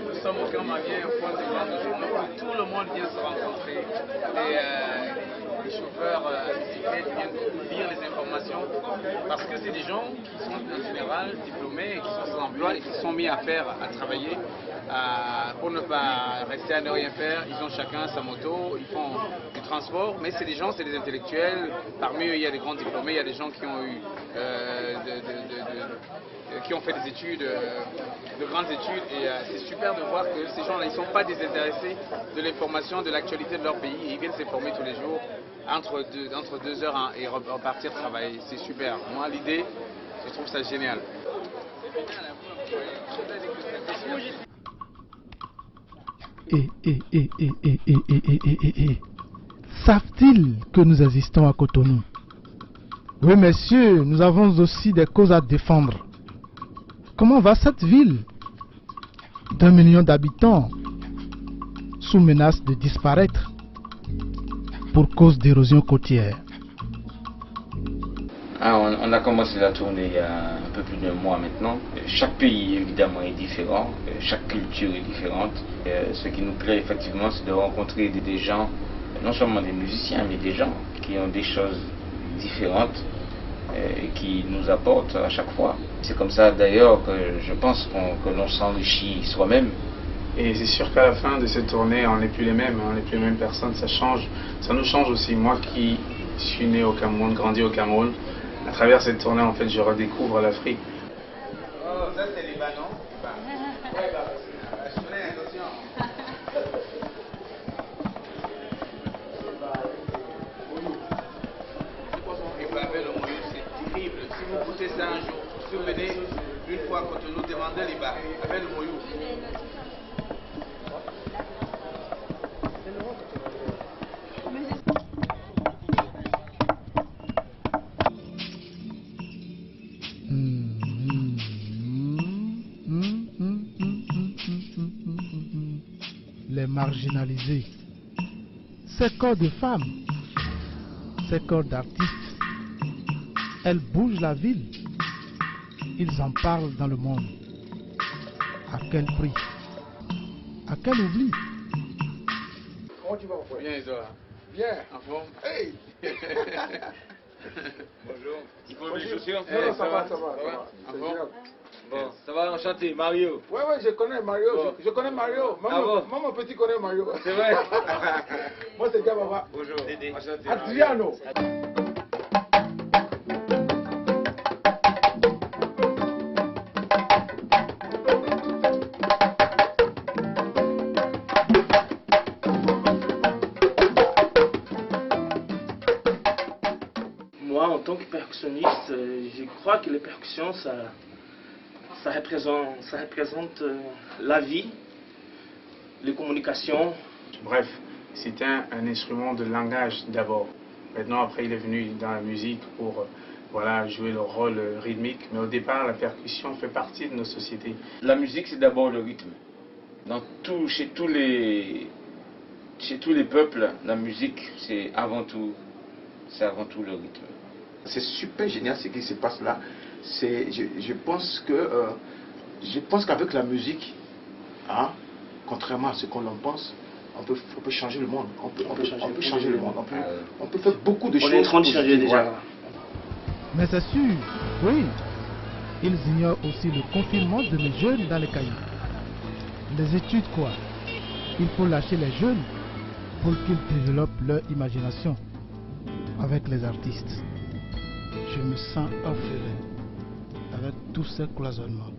Nous sommes au Camp Malien, au point de vente où tout le monde vient se rencontrer. Les chauffeurs bicyclettes viennent lire les informations parce que c'est des gens qui sont en général diplômés et qui sont sans emploi et qui sont mis à travailler pour ne pas rester à ne rien faire. Ils ont chacun sa moto, ils font du transport, mais c'est des gens, c'est des intellectuels. Parmi eux, il y a des grands diplômés, il y a des gens qui ont eu qui ont fait des études, de grandes études, et c'est super de voir que ces gens-là, ils ne sont pas désintéressés de l'information, de l'actualité de leur pays, et ils viennent s'informer tous les jours, entre 2 heures et repartir travailler. C'est super. Moi, l'idée, je trouve ça génial. Savent-ils que nous existons à Cotonou? Oui, messieurs, nous avons aussi des causes à défendre. Comment va cette ville d'1 million d'habitants sous menace de disparaître pour cause d'érosion côtière? On a commencé la tournée il y a un peu plus d'1 mois maintenant. Chaque pays évidemment est différent, chaque culture est différente. Ce qui nous plaît effectivement, c'est de rencontrer des gens, non seulement des musiciens, mais des gens qui ont des choses différentes et qui nous apportent à chaque fois. C'est comme ça d'ailleurs que je pense que l'on s'enrichit soi-même. Et c'est sûr qu'à la fin de cette tournée, on n'est plus les mêmes, on n'est plus les mêmes personnes, ça change. Ça nous change aussi. Moi qui suis né au Cameroun, grandi au Cameroun, à travers cette tournée, en fait, je redécouvre l'Afrique. Oh, ça c'est Libanon. Ouais, je connais, attention. Le moyou, c'est terrible. Si vous goûtez ça un jour, si vous venez une fois à Cotonou, demandez les bas, avec le moyou. Les marginalisés, ces corps de femmes, ces corps d'artistes, elles bougent la ville, ils en parlent dans le monde. À quel prix? À quel oubli? Comment tu vas, mon frère? Bien, Isola. Bien. En forme? Hey. Bonjour. Il faut les chaussures? Non, ça va. En forme? Bon, ça va, enchanté, Mario. Ouais, je connais Mario. Bon. Je connais Mario. Moi, mon petit connaît Mario. C'est vrai? Moi, c'est Diababa. Bonjour. Enchanté. Adriano. Moi, en tant que percussionniste, je crois que les percussions, ça représente la vie, les communications. Bref, c'était un instrument de langage d'abord. Maintenant, après, il est venu dans la musique pour jouer le rôle rythmique. Mais au départ, la percussion fait partie de nos sociétés. La musique, c'est d'abord le rythme. Chez tous les peuples, la musique, c'est avant tout le rythme. C'est super génial ce qui se passe là. Je pense qu'avec la musique, contrairement à ce qu'on en pense, on peut changer le monde. On peut changer le monde. On peut faire beaucoup de choses. On est en train de changer déjà. Mais c'est sûr, oui. Ils ignorent aussi le confinement de mes jeunes dans les cahiers. Les études quoi? Il faut lâcher les jeunes pour qu'ils développent leur imagination avec les artistes. Je me sens orphelin avec tous ces cloisonnements.